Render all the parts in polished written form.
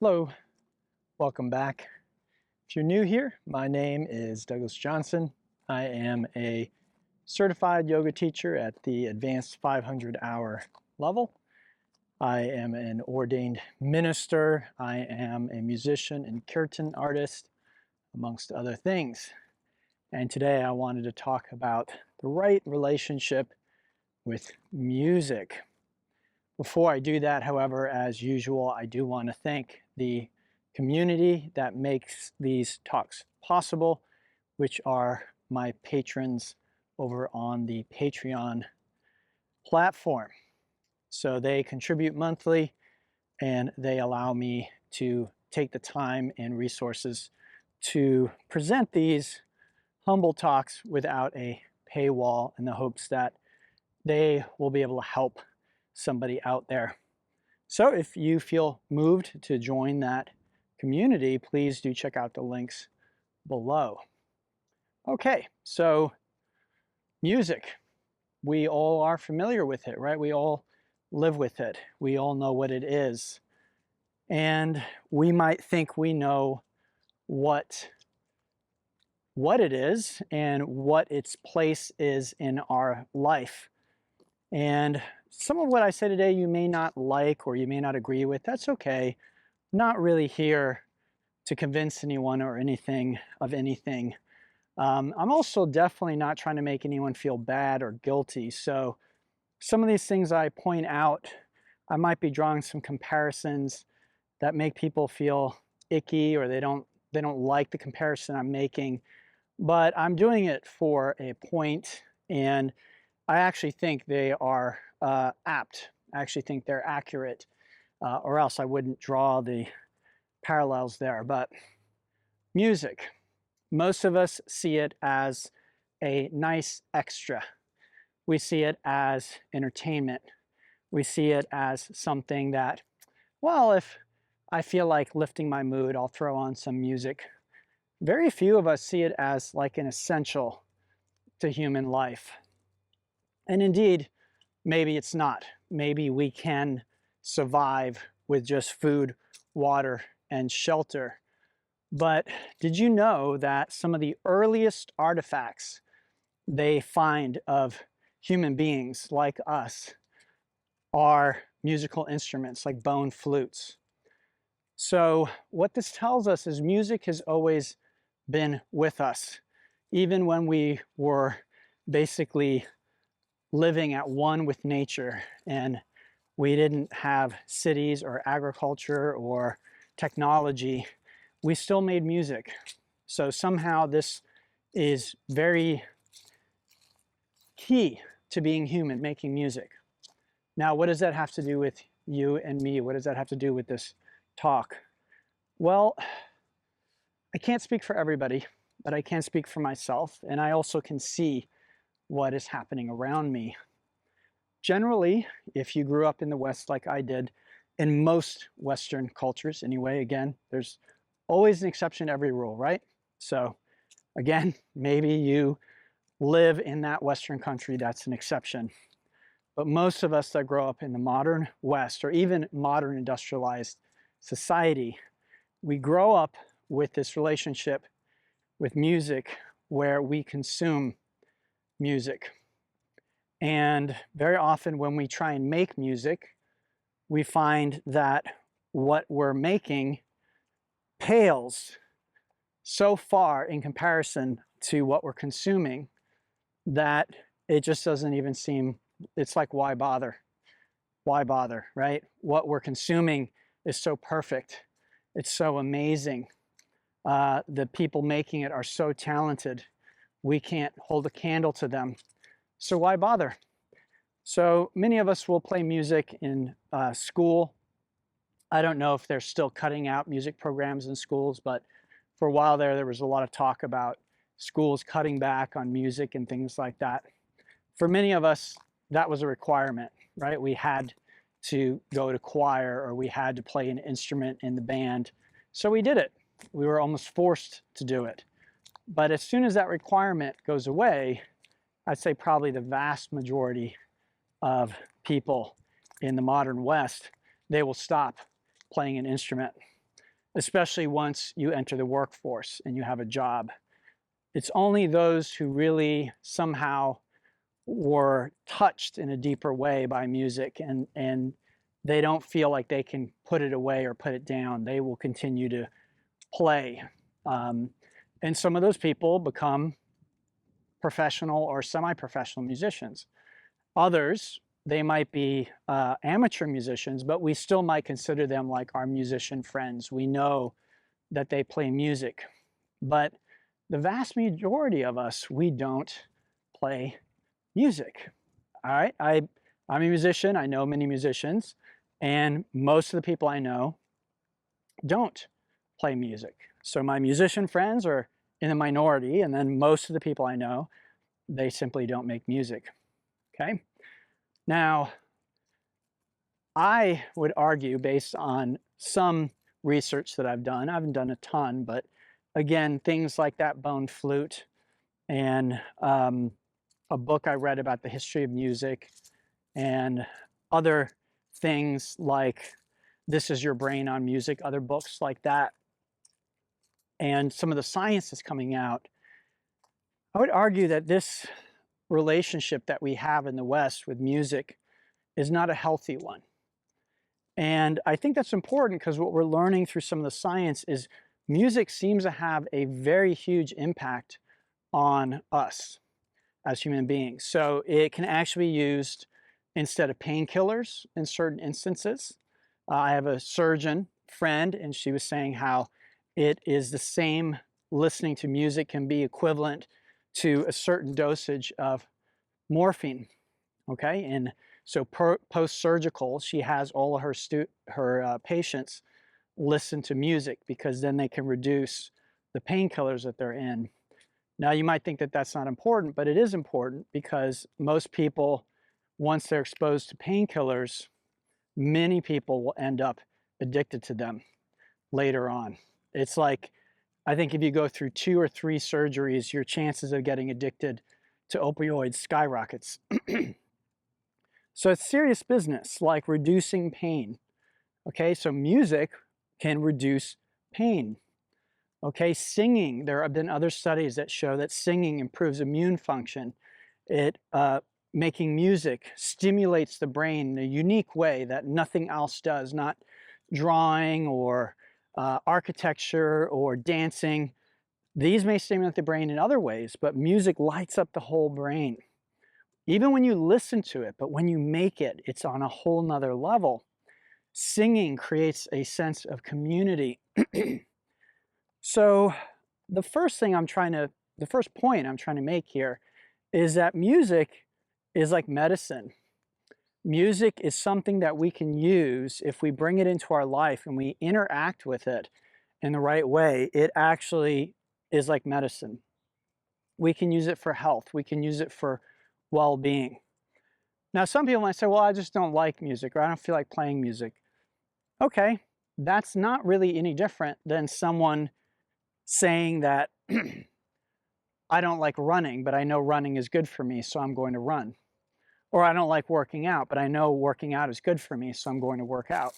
Hello, welcome back. If you're new here, my name is Douglas Johnson. I am a certified yoga teacher at the advanced 500-hour level. I am an ordained minister. I am a musician and kirtan artist, amongst other things. And today I wanted to talk about the right relationship with music. Before I do that, however, as usual, I do want to thank the community that makes these talks possible, which are my patrons over on the Patreon platform. So they contribute monthly and they allow me to take the time and resources to present these humble talks without a paywall in the hopes that they will be able to help somebody out there. So if you feel moved to join that community, please do check out the links below. Okay, so music. We all are familiar with it, right? We all live with it. We all know what it is. And we might think we know what it is and what its place is in our life. And some of what I say today you may not like or you may not agree with. That's okay. I'm not really here to convince anyone or anything of anything. I'm also definitely not trying to make anyone feel bad or guilty. So some of these things I point out, I might be drawing some comparisons that make people feel icky or they don't like the comparison I'm making. But I'm doing it for a point, and I actually think they are apt. I actually think they're accurate, or else I wouldn't draw the parallels there. But music, most of us see it as a nice extra. We see it as entertainment. We see it as something that, well, if I feel like lifting my mood, I'll throw on some music. Very few of us see it as like an essential to human life. And indeed, maybe it's not. Maybe we can survive with just food, water, and shelter. But did you know that some of the earliest artifacts they find of human beings like us are musical instruments like bone flutes? So what this tells us is music has always been with us, even when we were basically living at one with nature and we didn't have cities or agriculture or technology. We still made music. So somehow this is very key to being human, making music. Now, what does that have to do with you and me? What does that have to do with this talk? Well, I can't speak for everybody, but I can speak for myself, and I also can see what is happening around me. Generally, if you grew up in the West like I did, in most Western cultures anyway, again, there's always an exception to every rule, right? So again, maybe you live in that Western country, that's an exception. But most of us that grow up in the modern West or even modern industrialized society, we grow up with this relationship with music where we consume music. And very often when we try and make music, we find that what we're making pales so far in comparison to what we're consuming that it just doesn't even seem, it's like, why bother? Why bother, right? What we're consuming is so perfect. It's so amazing. The people making it are so talented. We can't hold a candle to them. So why bother? So many of us will play music in school. I don't know if they're still cutting out music programs in schools, but for a while there was a lot of talk about schools cutting back on music and things like that. For many of us, that was a requirement, right? We had to go to choir or we had to play an instrument in the band. So we did it. We were almost forced to do it. But as soon as that requirement goes away, I'd say probably the vast majority of people in the modern West, they will stop playing an instrument. especially once you enter the workforce and you have a job. It's only those who really somehow were touched in a deeper way by music and they don't feel like they can put it away or put it down. They will continue to play. And some of those people become professional or semi-professional musicians. Others, they might be amateur musicians, but we still might consider them like our musician friends. We know that they play music, but the vast majority of us, we don't play music. All right, I'm a musician. I know many musicians, and most of the people I know don't play music. So my musician friends are in the minority, and then most of the people I know, they simply don't make music. Okay. Now, I would argue, based on some research that I've done, I haven't done a ton, but again, things like that bone flute and a book I read about the history of music and other things like This Is Your Brain on Music, other books like that, and some of the science that's coming out, I would argue that this relationship that we have in the West with music is not a healthy one. And I think that's important because what we're learning through some of the science is music seems to have a very huge impact on us as human beings. So it can actually be used instead of painkillers in certain instances. I have a surgeon friend, and she was saying how it is the same. Listening to music can be equivalent to a certain dosage of morphine, okay? And so post-surgical, she has all of her patients listen to music because then they can reduce the painkillers that they're in. Now, you might think that that's not important, but it is important because most people, once they're exposed to painkillers, many people will end up addicted to them later on. It's like, I think if you go through 2 or 3 surgeries, your chances of getting addicted to opioids skyrockets. So it's serious business, like reducing pain. Okay, so music can reduce pain. Okay, singing, there have been other studies that show that singing improves immune function. Making music stimulates the brain in a unique way that nothing else does, not drawing or architecture or dancing. These may stimulate the brain in other ways, but music lights up the whole brain. Even when you listen to it, but when you make it, it's on a whole nother level. Singing creates a sense of community. So the first point I'm trying to make here is that music is like medicine. Music is something that we can use if we bring it into our life and we interact with it in the right way. It actually is like medicine. We can use it for health. We can use it for well-being. Now, some people might say, well, I just don't like music, or I don't feel like playing music. Okay, that's not really any different than someone saying that I don't like running, but I know running is good for me, so I'm going to run. Or I don't like working out, but I know working out is good for me, so I'm going to work out.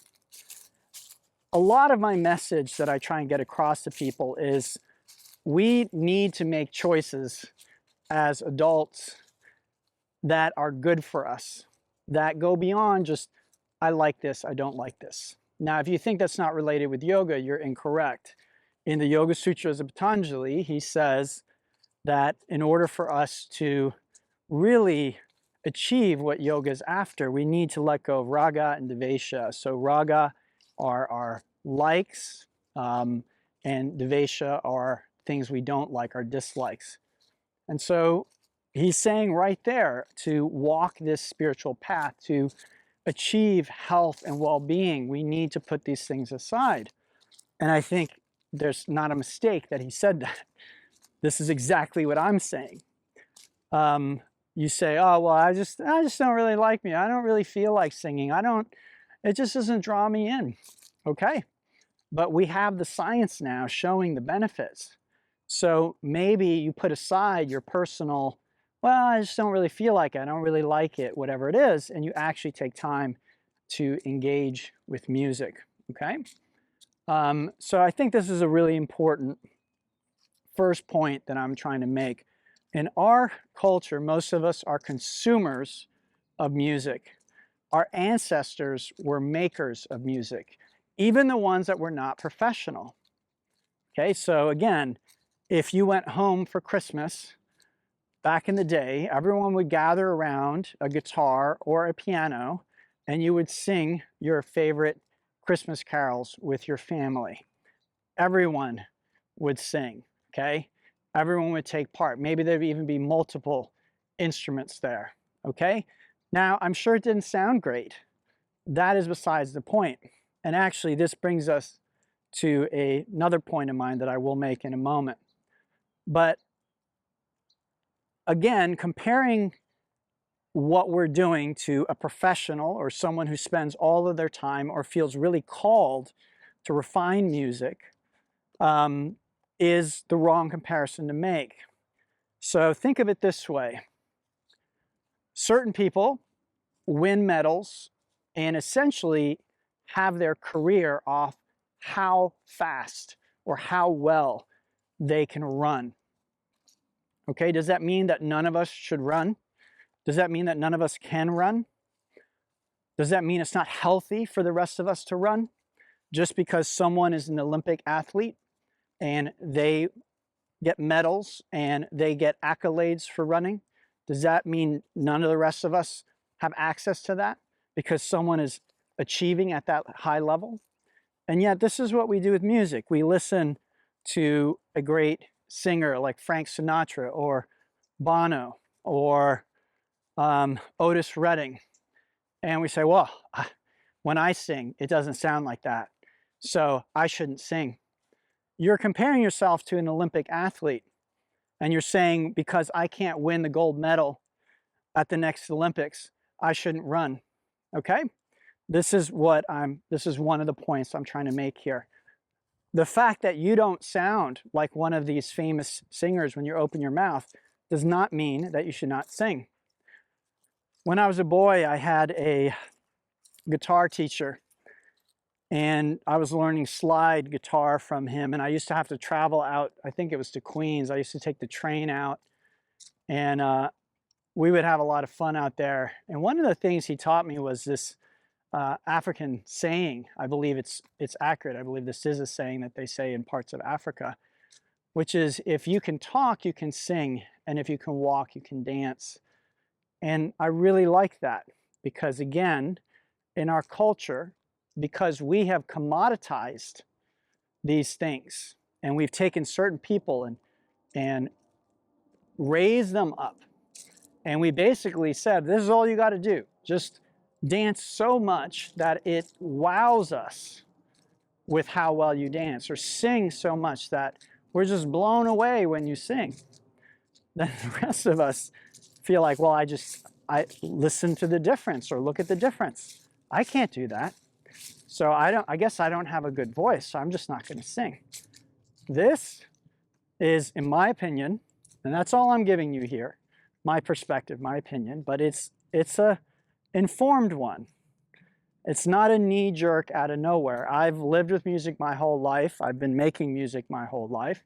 A lot of my message that I try and get across to people is we need to make choices as adults that are good for us, that go beyond just, I like this, I don't like this. Now, if you think that's not related with yoga, you're incorrect. In the Yoga Sutras of Patanjali, he says that in order for us to really achieve what yoga is after, we need to let go of raga and devesha. So raga are our likes, and devesha are things we don't like, our dislikes. And so he's saying right there, to walk this spiritual path, to achieve health and well-being, we need to put these things aside. And I think there's not a mistake that he said that. This is exactly what I'm saying. You say, oh, well, I just don't really like me. I don't really feel like singing. It just doesn't draw me in. Okay. But we have the science now showing the benefits. So maybe you put aside your personal, well, I just don't really feel like it, I don't really like it, whatever it is, and you actually take time to engage with music, okay? So I think this is a really important first point that I'm trying to make. In our culture, most of us are consumers of music. Our ancestors were makers of music, even the ones that were not professional. Okay, so again, if you went home for Christmas, back in the day, everyone would gather around a guitar or a piano, and you would sing your favorite Christmas carols with your family. Everyone would sing, okay? Everyone would take part. Maybe there'd even be multiple instruments there, okay? Now, I'm sure it didn't sound great. That is besides the point. And actually, this brings us to another point of mine that I will make in a moment. But again, comparing what we're doing to a professional or someone who spends all of their time or feels really called to refine music is the wrong comparison to make. So think of it this way. Certain people win medals and essentially have their career off how fast or how well they can run. Okay, does that mean that none of us should run? Does that mean that none of us can run? Does that mean it's not healthy for the rest of us to run? Just because someone is an Olympic athlete and they get medals and they get accolades for running, does that mean none of the rest of us have access to that because someone is achieving at that high level? And yet this is what we do with music. We listen to a great singer like Frank Sinatra or Bono or Otis Redding, and we say, well, when I sing, it doesn't sound like that, so I shouldn't sing. You're comparing yourself to an Olympic athlete, and you're saying, because I can't win the gold medal at the next Olympics, I shouldn't run, okay? This is one of the points I'm trying to make here. The fact that you don't sound like one of these famous singers when you open your mouth does not mean that you should not sing. When I was a boy, I had a guitar teacher, and I was learning slide guitar from him, and I used to have to travel out, I think it was to Queens. I used to take the train out, and we would have a lot of fun out there. And one of the things he taught me was this African saying. I believe it's accurate. I believe this is a saying that they say in parts of Africa, which is, if you can talk, you can sing, and if you can walk, you can dance. And I really like that because, again, in our culture, because we have commoditized these things and we've taken certain people and raised them up, and we basically said, this is all you got to do. Just dance so much that it wows us with how well you dance, or sing so much that we're just blown away when you sing. Then the rest of us feel like, well, I listen to the difference or look at the difference. I can't do that. So I guess I don't have a good voice, so I'm just not going to sing. This is, in my opinion, and that's all I'm giving you here, my perspective, my opinion, but it's a informed one. It's not a knee-jerk out of nowhere. I've lived with music my whole life. I've been making music my whole life.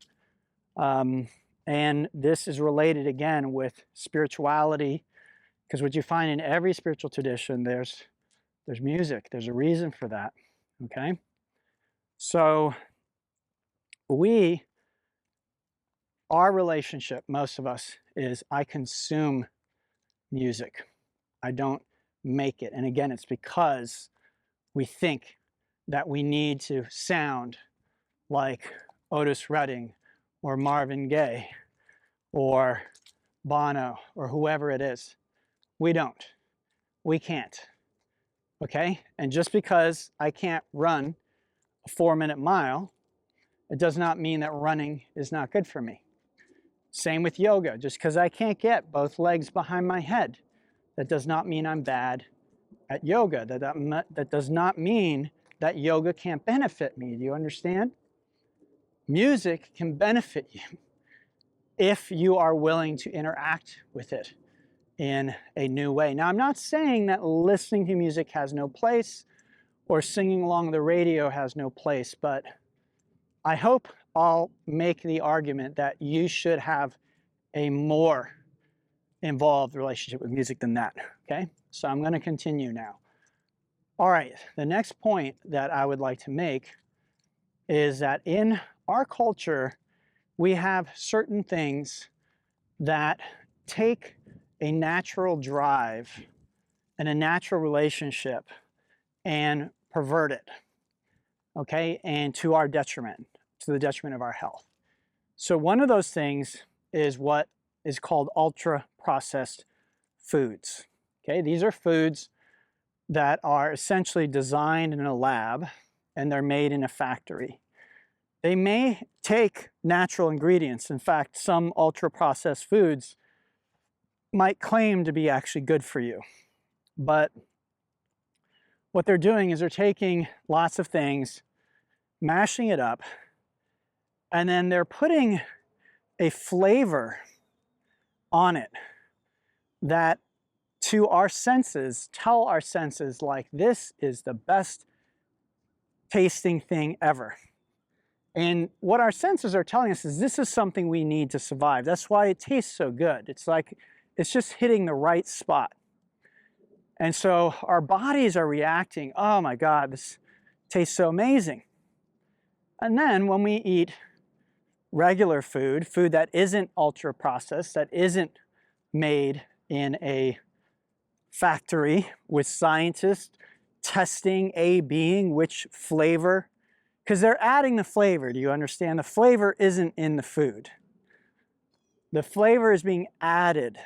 And this is related again with spirituality, because what you find in every spiritual tradition, there's music. There's a reason for that, okay? So our relationship, most of us, is I consume music. I don't make it. And again, it's because we think that we need to sound like Otis Redding or Marvin Gaye or Bono or whoever it is. We don't. We can't. Okay? And just because I can't run a 4-minute mile, it does not mean that running is not good for me. Same with yoga. Just because I can't get both legs behind my head, that does not mean I'm bad at yoga. That does not mean that yoga can't benefit me. Do you understand? Music can benefit you if you are willing to interact with it in a new way. Now, I'm not saying that listening to music has no place or singing along the radio has no place, but I hope I'll make the argument that you should have a more involved relationship with music than that, okay? So I'm going to continue now. All right, the next point that I would like to make is that in our culture, we have certain things that take a natural drive and a natural relationship and pervert it, okay, and to our detriment, to the detriment of our health. So one of those things is what is called ultra-processed foods, okay? These are foods that are essentially designed in a lab and they're made in a factory. They may take natural ingredients. In fact, some ultra-processed foods might claim to be actually good for you. But what they're doing is they're taking lots of things, mashing it up, and then they're putting a flavor on it that to our senses, tell our senses like this is the best tasting thing ever. And what our senses are telling us is this is something we need to survive. That's why it tastes so good. It's like it's just hitting the right spot. And so our bodies are reacting, oh my God, this tastes so amazing. And then when we eat regular food, food that isn't ultra processed, that isn't made in a factory with scientists testing A-Bing which flavor, because they're adding the flavor, do you understand? The flavor isn't in the food. The flavor is being added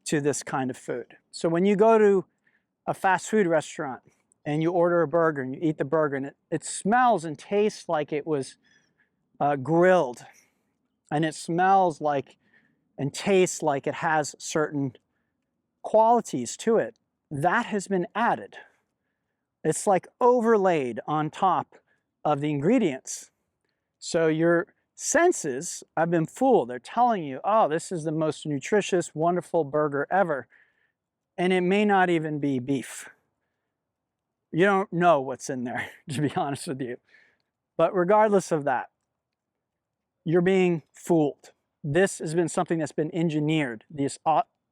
to this kind of food. So when you go to a fast food restaurant and you order a burger and you eat the burger and it smells and tastes like it was grilled, and it smells like and tastes like it has certain qualities to it, that has been added. It's like overlaid on top of the ingredients. So your senses have been fooled. They're telling you, oh, this is the most nutritious, wonderful burger ever. And it may not even be beef. You don't know what's in there, to be honest with you. But regardless of that, you're being fooled. This has been something that's been engineered, these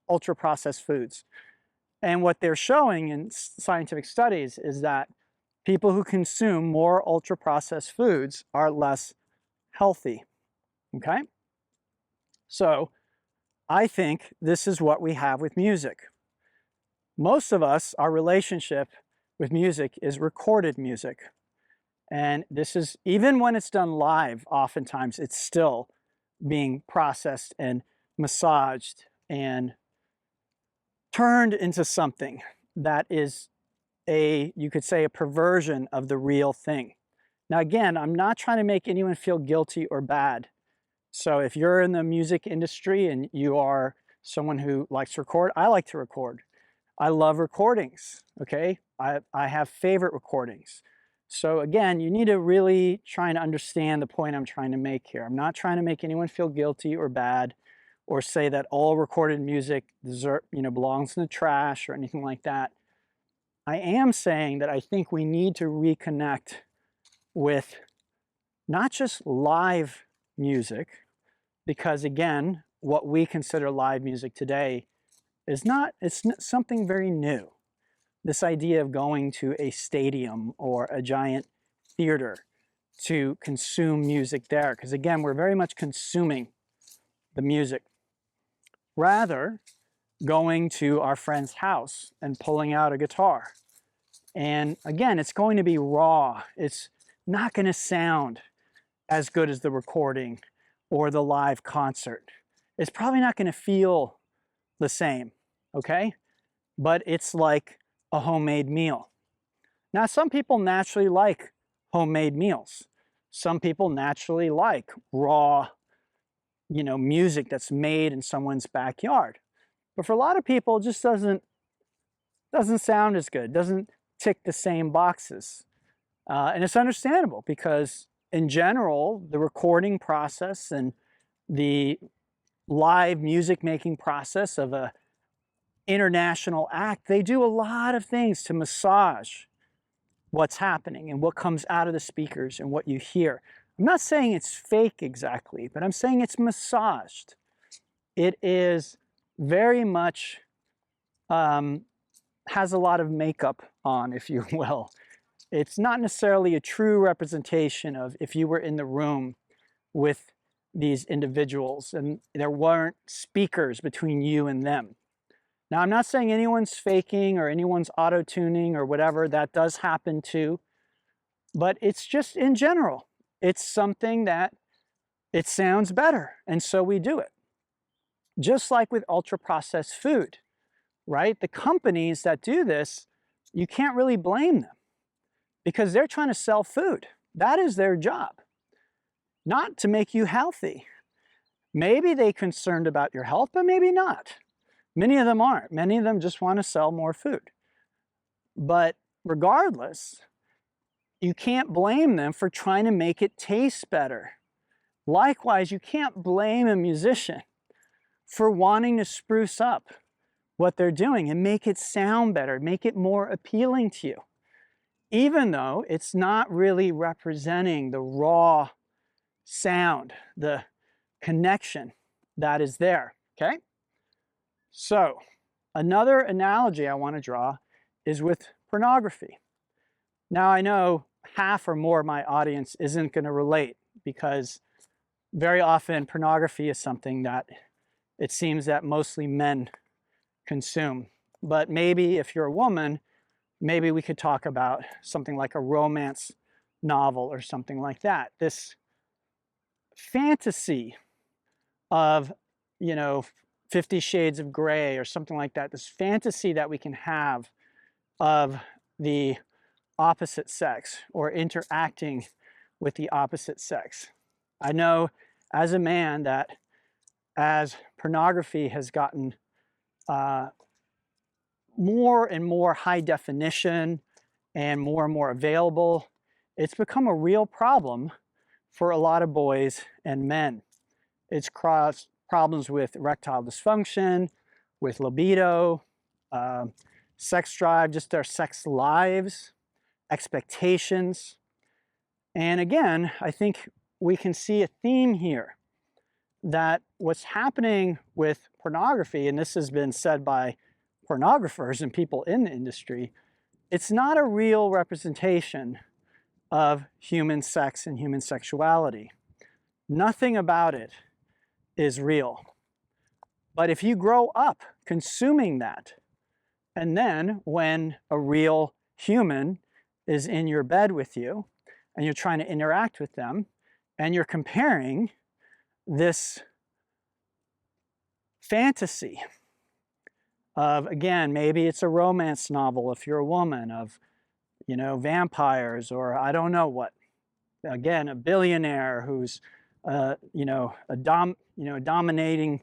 ultra-processed foods. And what they're showing in scientific studies is that people who consume more ultra-processed foods are less healthy, okay? So I think this is what we have with music. Most of us, our relationship with music is recorded music. And this is, even when it's done live, oftentimes it's still being processed and massaged and turned into something that is you could say a perversion of the real thing. Now again, I'm not trying to make anyone feel guilty or bad. So if you're in the music industry and you are someone who likes to record, I like to record. I love recordings, okay? I have favorite recordings. So again, you need to really try and understand the point I'm trying to make here. I'm not trying to make anyone feel guilty or bad or say that all recorded music belongs in the trash or anything like that. I am saying that I think we need to reconnect with not just live music, because again, what we consider live music today is it's something very new. This idea of going to a stadium or a giant theater to consume music there, because again, we're very much consuming the music. Rather, going to our friend's house and pulling out a guitar. And again, it's going to be raw. It's not going to sound as good as the recording or the live concert. It's probably not going to feel the same, okay? But it's like a homemade meal. Now, some people naturally like homemade meals. Some people naturally like raw, music that's made in someone's backyard. But for a lot of people, it just doesn't sound as good, doesn't tick the same boxes. And it's understandable because in general, the recording process and the live music making process of a international act, they do a lot of things to massage what's happening and what comes out of the speakers and what you hear. I'm not saying it's fake exactly, but I'm saying it's massaged. It is very much has a lot of makeup on, if you will. It's not necessarily a true representation of if you were in the room with these individuals and there weren't speakers between you and them. Now, I'm not saying anyone's faking or anyone's auto-tuning or whatever. That does happen too. But it's just in general, it's something that it sounds better, and so we do it. Just like with ultra-processed food, right? The companies that do this, you can't really blame them because they're trying to sell food. That is their job, not to make you healthy. Maybe they're concerned about your health, but maybe not. Many of them aren't. Many of them just want to sell more food. But regardless, you can't blame them for trying to make it taste better. Likewise, you can't blame a musician for wanting to spruce up what they're doing and make it sound better, make it more appealing to you, even though it's not really representing the raw sound, the connection that is there, okay? So another analogy I want to draw is with pornography. Now, I know half or more of my audience isn't going to relate because very often pornography is something that it seems that mostly men consume. But maybe if you're a woman, maybe we could talk about something like a romance novel or something like that. This fantasy of, 50 Shades of Grey or something like that, this fantasy that we can have of the opposite sex or interacting with the opposite sex. I know as a man that as pornography has gotten more and more high definition and more available, it's become a real problem for a lot of boys and men. It's caused problems with erectile dysfunction, with libido, sex drive, just their sex lives, expectations. And again, I think we can see a theme here that what's happening with pornography, and this has been said by pornographers and people in the industry, it's not a real representation of human sex and human sexuality. Nothing about it is real. But if you grow up consuming that, and then when a real human is in your bed with you, and you're trying to interact with them, and you're comparing this fantasy of, again, maybe it's a romance novel if you're a woman, of, vampires, or I don't know what. Again, a billionaire who's, a dominating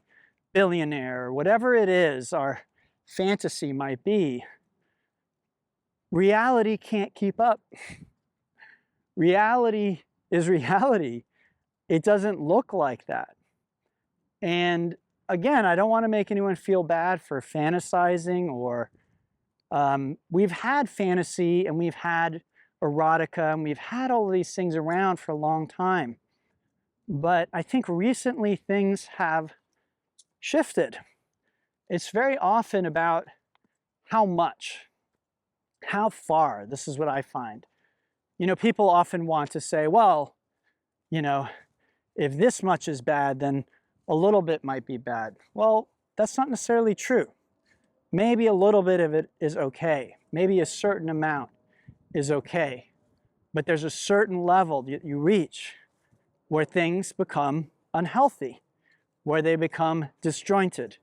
billionaire, or whatever it is our fantasy might be. Reality can't keep up. Reality is reality. It doesn't look like that. And again, I don't want to make anyone feel bad for fantasizing or we've had fantasy and we've had erotica and we've had all of these things around for a long time. But I think recently things have shifted. It's very often about how much, how far. This is what I find. People often want to say, well, if this much is bad, then a little bit might be bad. Well, that's not necessarily true. Maybe a little bit of it is okay. Maybe a certain amount is okay. But there's a certain level that you reach where things become unhealthy, where they become disjointed,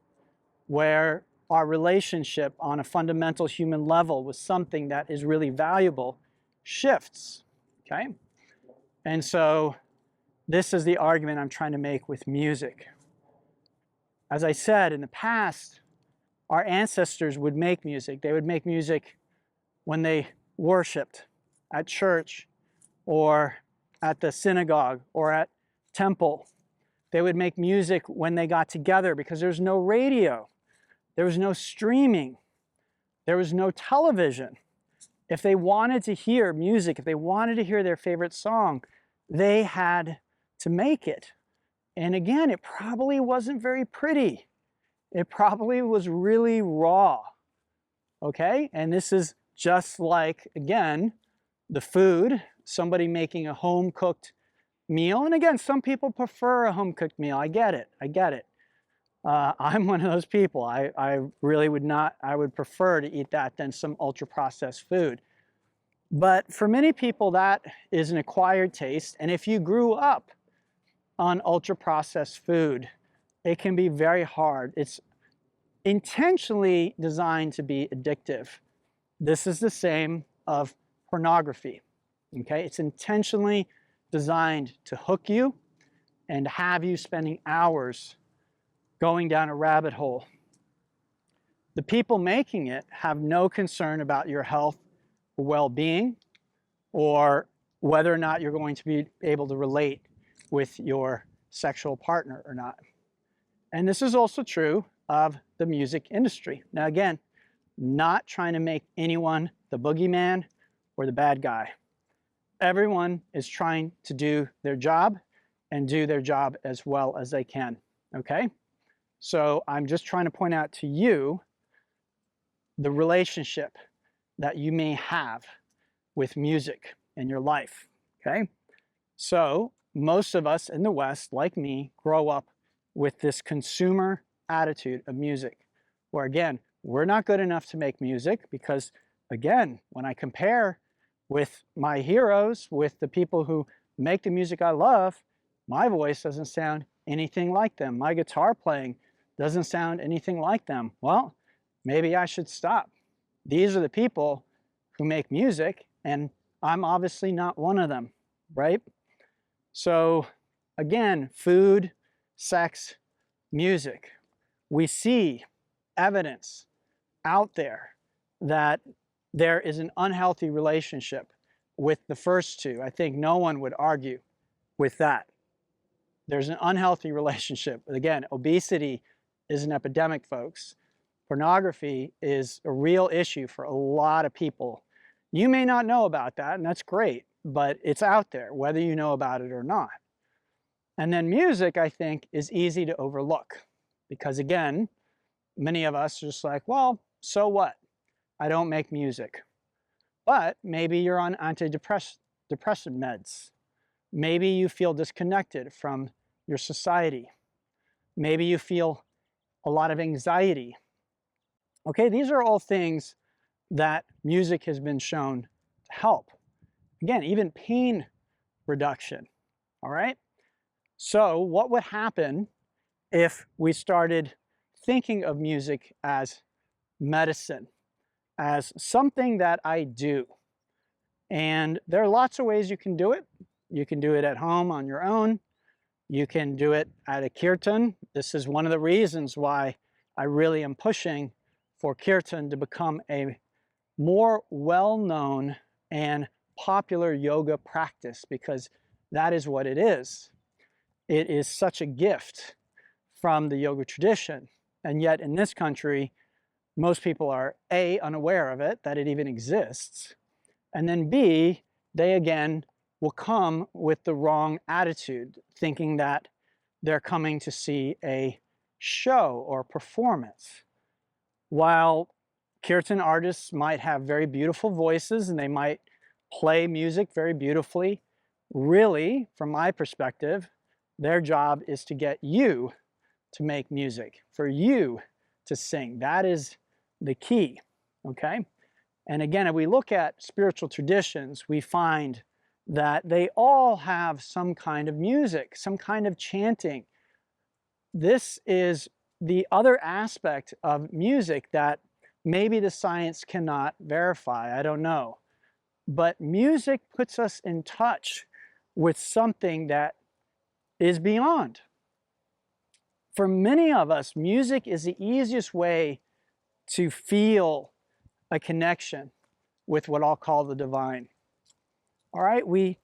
where our relationship on a fundamental human level with something that is really valuable shifts, okay? And so this is the argument I'm trying to make with music. As I said, in the past, our ancestors would make music. They would make music when they worshiped at church or at the synagogue or at temple. They would make music when they got together because there's no radio. There was no streaming. There was no television. If they wanted to hear music, if they wanted to hear their favorite song, they had to make it. And again, it probably wasn't very pretty. It probably was really raw. Okay? And this is just like, again, the food, somebody making a home-cooked meal. And again, some people prefer a home-cooked meal. I get it. I get it. I'm one of those people. I really would not, I would prefer to eat that than some ultra-processed food. But for many people, that is an acquired taste. And if you grew up on ultra-processed food, it can be very hard. It's intentionally designed to be addictive. This is the same of pornography. Okay? It's intentionally designed to hook you and have you spending hours going down a rabbit hole. The people making it have no concern about your health or well-being, or whether or not you're going to be able to relate with your sexual partner or not. And this is also true of the music industry. Now again, not trying to make anyone the boogeyman or the bad guy. Everyone is trying to do their job and do their job as well as they can, okay? So I'm just trying to point out to you the relationship that you may have with music in your life, okay? So most of us in the West, like me, grow up with this consumer attitude of music, where again, we're not good enough to make music because, again, when I compare with my heroes, with the people who make the music I love, my voice doesn't sound anything like them. My guitar playing doesn't sound anything like them. Well, maybe I should stop. These are the people who make music, and I'm obviously not one of them, right? So again, food, sex, music. We see evidence out there that there is an unhealthy relationship with the first two. I think no one would argue with that. There's an unhealthy relationship. Again, obesity is an epidemic, folks. Pornography is a real issue for a lot of people. You may not know about that, and that's great, but it's out there, whether you know about it or not. And then music, I think, is easy to overlook because, again, many of us are just like, well, so what? I don't make music. But maybe you're on antidepressant meds. Maybe you feel disconnected from your society. Maybe you feel a lot of anxiety. Okay, these are all things that music has been shown to help. Again, even pain reduction, all right? So what would happen if we started thinking of music as medicine, as something that I do? And there are lots of ways you can do it. You can do it at home on your own. You can do it at a kirtan. This is one of the reasons why I really am pushing for kirtan to become a more well-known and popular yoga practice, because that is what it is. It is such a gift from the yoga tradition. And yet in this country, most people are A, unaware of it, that it even exists, and then B, they again will come with the wrong attitude, thinking that they're coming to see a show or performance. While kirtan artists might have very beautiful voices and they might play music very beautifully, really, from my perspective, their job is to get you to make music, for you to sing. That is the key, okay? And again, if we look at spiritual traditions, we find that they all have some kind of music, some kind of chanting. This is the other aspect of music that maybe the science cannot verify, I don't know. But music puts us in touch with something that is beyond. For many of us, music is the easiest way to feel a connection with what I'll call the divine. All right, we,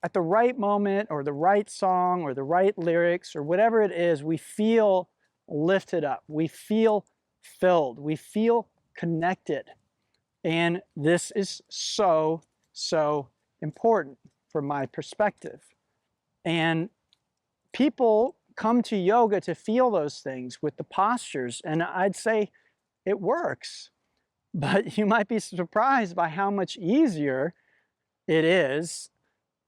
at the right moment or the right song or the right lyrics or whatever it is, we feel lifted up, we feel filled, we feel connected. And this is so, so important from my perspective. And people come to yoga to feel those things with the postures, and I'd say it works. But you might be surprised by how much easier it is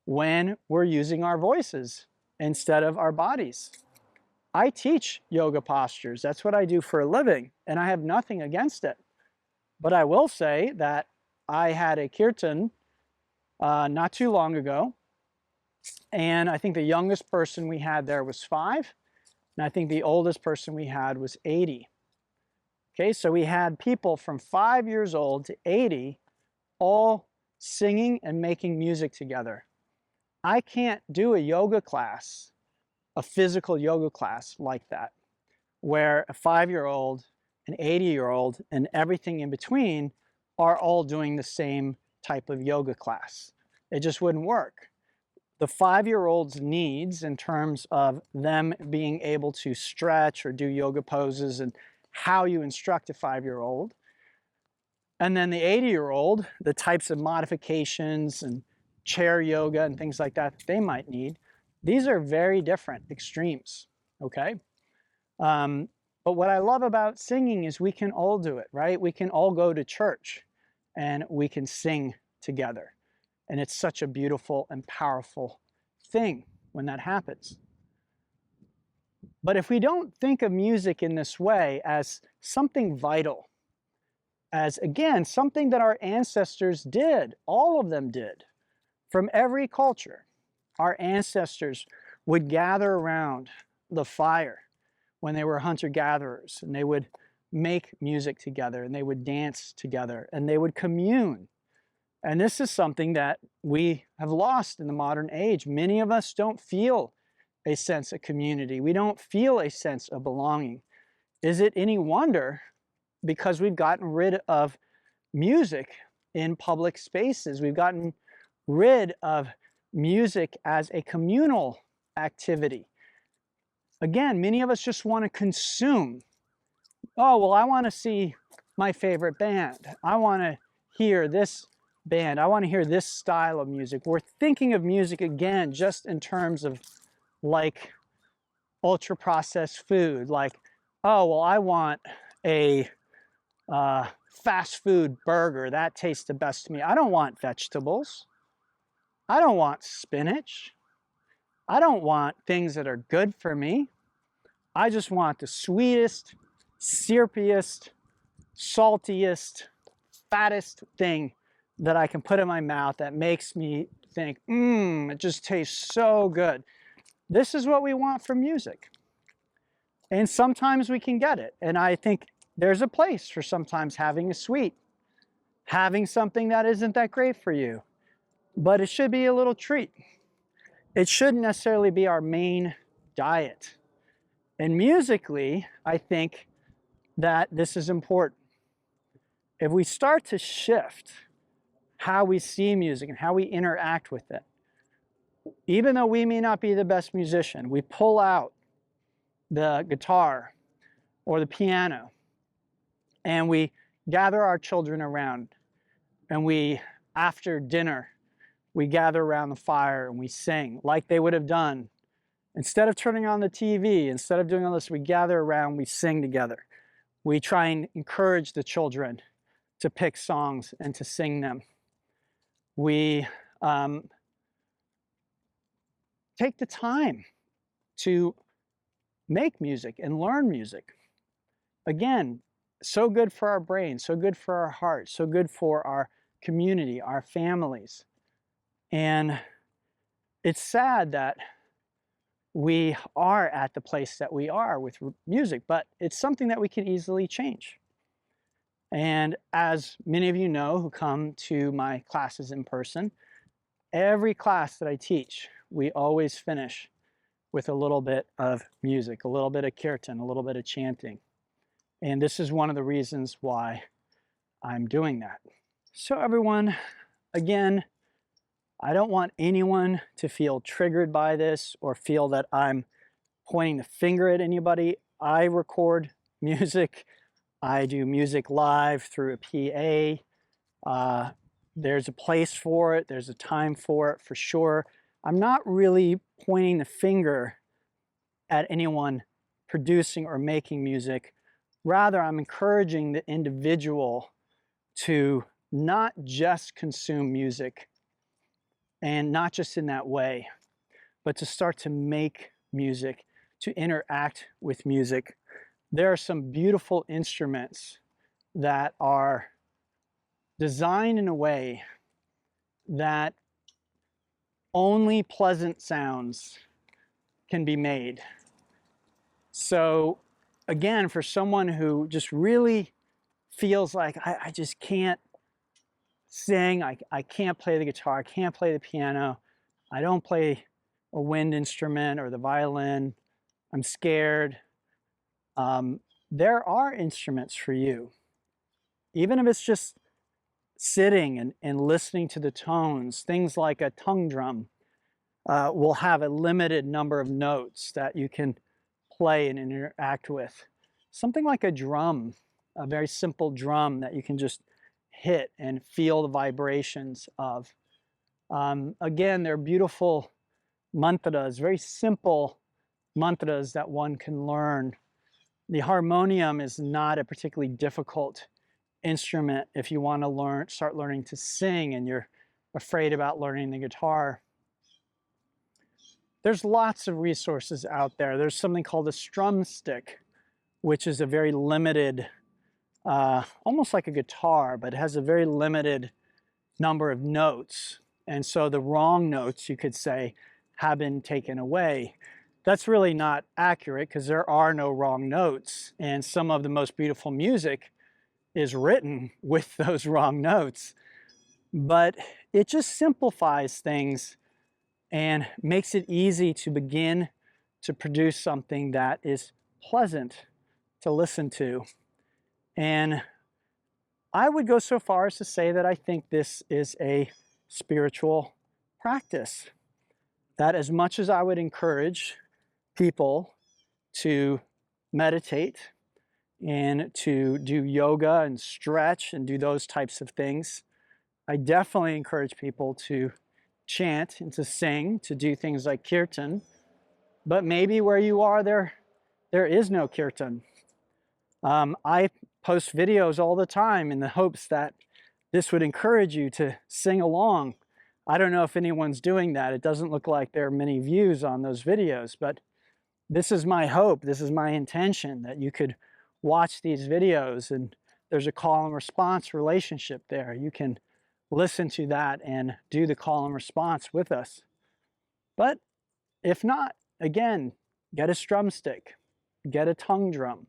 when we're using our voices instead of our bodies. I teach yoga postures. That's what I do for a living, and I have nothing against it. But I will say that I had a kirtan not too long ago, and I think the youngest person we had there was 5, and I think the oldest person we had was 80. Okay, so we had people from 5 years old to 80 all singing and making music together. I can't do a yoga class, a physical yoga class like that, where a 5-year-old, an 80-year-old, and everything in between are all doing the same type of yoga class. It just wouldn't work. The 5-year-old's needs in terms of them being able to stretch or do yoga poses and how you instruct a 5-year-old. And then the 80-year-old, the types of modifications and chair yoga and things like that they might need, these are very different extremes, okay? But what I love about singing is we can all do it, right? We can all go to church and we can sing together. And it's such a beautiful and powerful thing when that happens. But if we don't think of music in this way as something vital, as again, something that our ancestors did, all of them did, from every culture, our ancestors would gather around the fire when they were hunter-gatherers, and they would make music together, and they would dance together, and they would commune. And this is something that we have lost in the modern age. Many of us don't feel a sense of community. We don't feel a sense of belonging. Is it any wonder? Because we've gotten rid of music in public spaces. We've gotten rid of music as a communal activity. Again, many of us just want to consume. Oh, well, I want to see my favorite band. I want to hear this band. I want to hear this style of music. We're thinking of music again just in terms of like ultra processed food. Like, oh, well, I want a fast food burger. That tastes the best to me. I don't want vegetables. I don't want spinach. I don't want things that are good for me. I just want the sweetest, syruppiest, saltiest, fattest thing that I can put in my mouth that makes me think, it just tastes so good. This is what we want from music. And sometimes we can get it. And I think there's a place for sometimes having a sweet, having something that isn't that great for you. But it should be a little treat. It shouldn't necessarily be our main diet. And musically, I think that this is important. If we start to shift how we see music and how we interact with it, even though we may not be the best musician, we pull out the guitar or the piano and we gather our children around, and we, after dinner, we gather around the fire and we sing like they would have done. Instead of turning on the TV, instead of doing all this, we gather around, we sing together. We try and encourage the children to pick songs and to sing them. We take the time to make music and learn music. Again, so good for our brain, so good for our heart, so good for our community, our families. And it's sad that we are at the place that we are with music, but it's something that we can easily change. And as many of you know who come to my classes in person, every class that I teach, we always finish with a little bit of music, a little bit of kirtan, a little bit of chanting. And this is one of the reasons why I'm doing that. So everyone, again, I don't want anyone to feel triggered by this or feel that I'm pointing the finger at anybody. I record music. I do music live through a PA. There's a place for it. There's a time for it, for sure. I'm not really pointing the finger at anyone producing or making music. Rather, I'm encouraging the individual to not just consume music, and not just in that way, but to start to make music, to interact with music. There are some beautiful instruments that are designed in a way that only pleasant sounds can be made. So again, for someone who just really feels like I just can't sing, I can't play the guitar, I can't play the piano, I don't play a wind instrument or the violin, I'm scared, there are instruments for you. Even if it's just sitting and listening to the tones, things like a tongue drum will have a limited number of notes that you can play and interact with. Something like a drum, a very simple drum that you can just hit and feel the vibrations of. Again, they're beautiful mantras, very simple mantras that one can learn. The harmonium is not a particularly difficult instrument if you want to start learning to sing and you're afraid about learning the guitar. There's lots of resources out there. There's something called a strum stick, which is a very limited, almost like a guitar, but it has a very limited number of notes. And so the wrong notes, you could say, have been taken away. That's really not accurate because there are no wrong notes. And some of the most beautiful music is written with those wrong notes. But it just simplifies things and makes it easy to begin to produce something that is pleasant to listen to. And I would go so far as to say that I think this is a spiritual practice. That as much as I would encourage people to meditate and to do yoga and stretch and do those types of things, I definitely encourage people to chant and to sing, to do things like kirtan. But maybe where you are, there is no kirtan. I post videos all the time in the hopes that this would encourage you to sing along. I don't know if anyone's doing that. It doesn't look like there are many views on those videos, but this is my hope, this is my intention, that you could watch these videos and there's a call and response relationship there. You can listen to that and do the call and response with us. But if not, again, get a strum stick, get a tongue drum,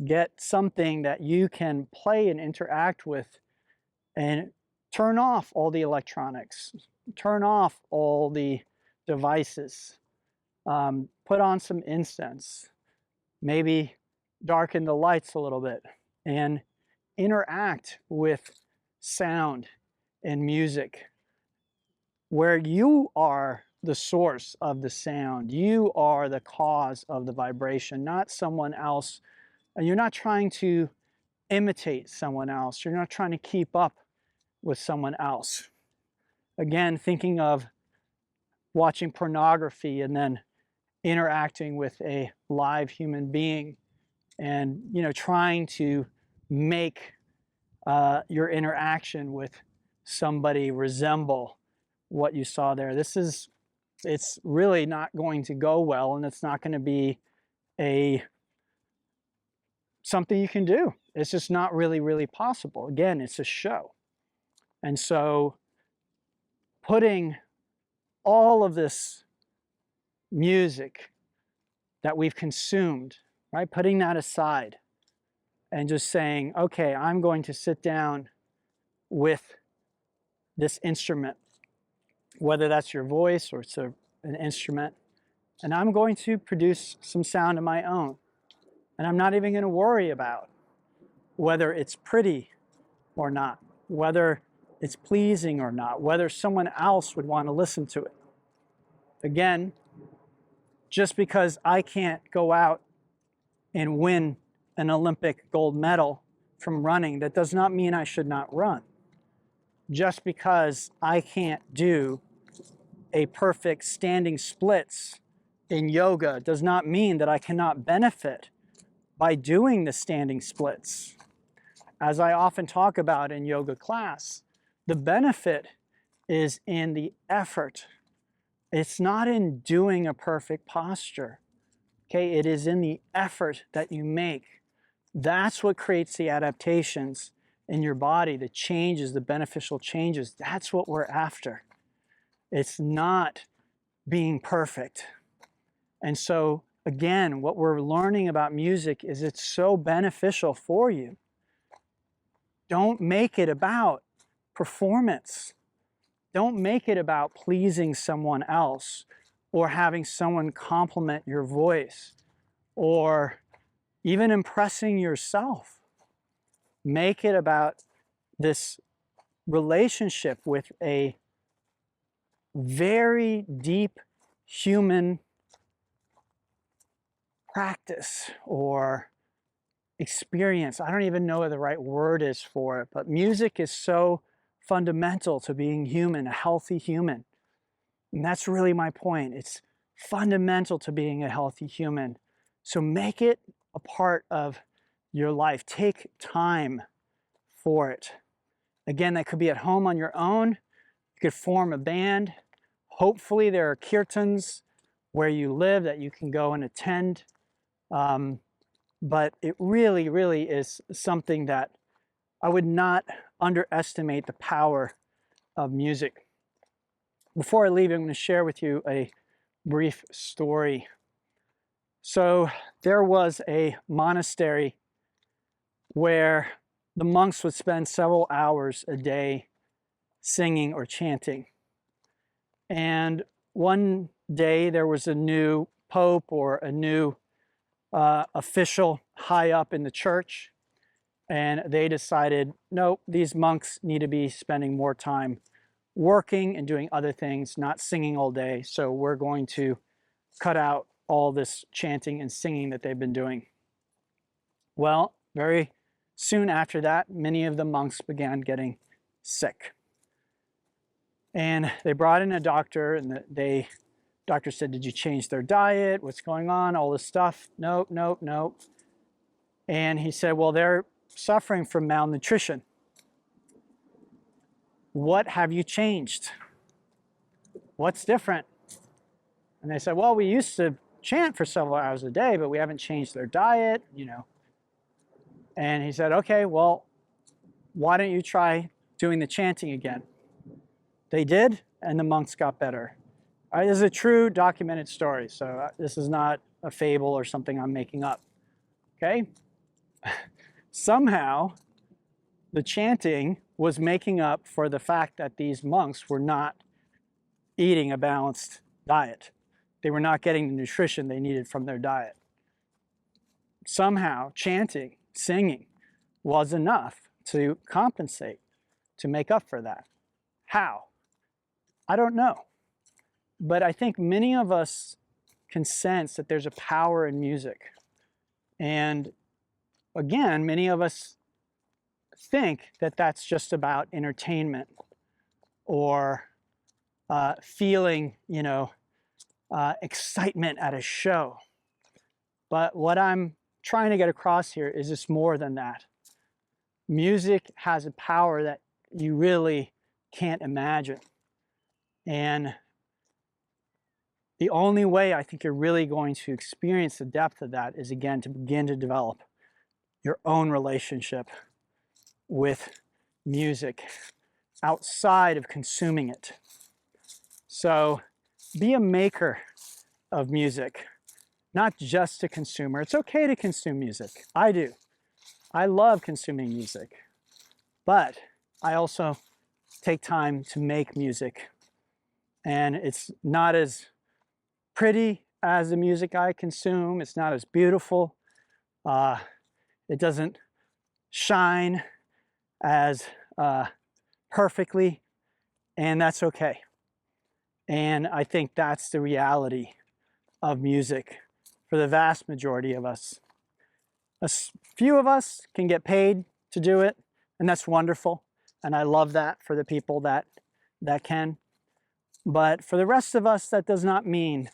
get something that you can play and interact with, and turn off all the electronics, turn off all the devices, put on some incense, maybe darken the lights a little bit, and interact with sound and music where you are the source of the sound. You are the cause of the vibration, not someone else. And you're not trying to imitate someone else. You're not trying to keep up with someone else. Again, thinking of watching pornography and then interacting with a live human being and, you know, trying to make your interaction with somebody resemble what you saw there. It's really not going to go well, and it's not going to be something you can do. It's just not really possible. Again, it's a show. And so putting all of this music that we've consumed, right, putting that aside and just saying, okay, I'm going to sit down with this instrument, whether that's your voice or it's an instrument, and I'm going to produce some sound of my own. And I'm not even going to worry about whether it's pretty or not, whether it's pleasing or not, whether someone else would want to listen to it. Again, just because I can't go out and win an Olympic gold medal from running, that does not mean I should not run. just because I can't do a perfect standing splits in yoga does not mean that I cannot benefit by doing the standing splits. As I often talk about in yoga class, the benefit is in the effort. It's not in doing a perfect posture. Okay, it is in the effort that you make. That's what creates the adaptations in your body, the changes, the beneficial changes. That's what we're after. It's not being perfect. And so, again, what we're learning about music is it's so beneficial for you. Don't make it about performance. Don't make it about pleasing someone else or having someone compliment your voice or even impressing yourself. Make it about this relationship with a very deep human practice or experience. I don't even know what the right word is for it, but music is so fundamental to being human, a healthy human. And that's really my point. It's fundamental to being a healthy human. So make it a part of your life. Take time for it. Again, that could be at home on your own. You could form a band. Hopefully there are kirtans where you live that you can go and attend. But it really, really is something that I would not underestimate the power of music. Before I leave, I'm going to share with you a brief story. So there was a monastery where the monks would spend several hours a day singing or chanting. And one day there was a new pope or a new official high up in the church, and they decided, no, these monks need to be spending more time working and doing other things, not singing all day. So we're going to cut out all this chanting and singing that they've been doing. Well, very soon after that, many of the monks began getting sick. And they brought in a doctor, and the doctor said, did you change their diet? What's going on? All this stuff. Nope, nope, nope. And he said, well, they're suffering from malnutrition. What have you changed? What's different? And they said, well, we used to chant for several hours a day, but we haven't changed their diet, you know. And he said, okay, well, why don't you try doing the chanting again? They did, and the monks got better. All right, this is a true documented story, so this is not a fable or something I'm making up, okay? Somehow, the chanting was making up for the fact that these monks were not eating a balanced diet. They were not getting the nutrition they needed from their diet. Somehow, chanting, singing was enough to compensate, to make up for that. How? I don't know. But I think many of us can sense that there's a power in music. And again, many of us think that that's just about entertainment or feeling, you know, excitement at a show. But what I'm trying to get across here is it's more than that. Music has a power that you really can't imagine. And the only way I think you're really going to experience the depth of that is, again, to begin to develop your own relationship with music outside of consuming it. So be a maker of music, not just a consumer. It's okay to consume music. I do. I love consuming music, but I also take time to make music. And it's not as pretty as the music I consume. It's not as beautiful. It doesn't shine as perfectly, and that's okay. And I think that's the reality of music for the vast majority of us. A few of us can get paid to do it, and that's wonderful. And I love that for the people that can. But for the rest of us, that does not mean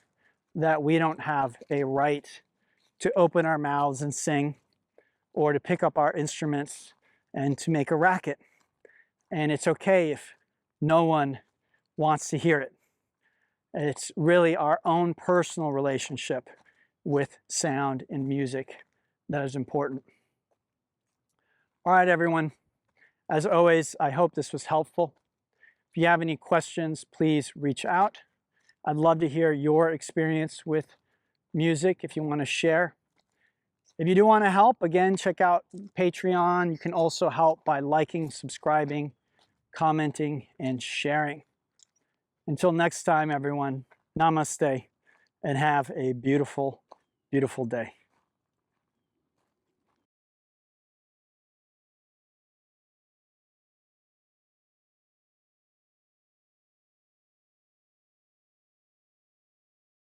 that we don't have a right to open our mouths and sing, or to pick up our instruments and to make a racket. And it's okay if no one wants to hear it. It's really our own personal relationship with sound and music that is important. All right, everyone. As always, I hope this was helpful. If you have any questions, please reach out. I'd love to hear your experience with music if you want to share. If you do want to help, again, check out Patreon. You can also help by liking, subscribing, commenting, and sharing. Until next time, everyone, namaste, and have a beautiful, beautiful day.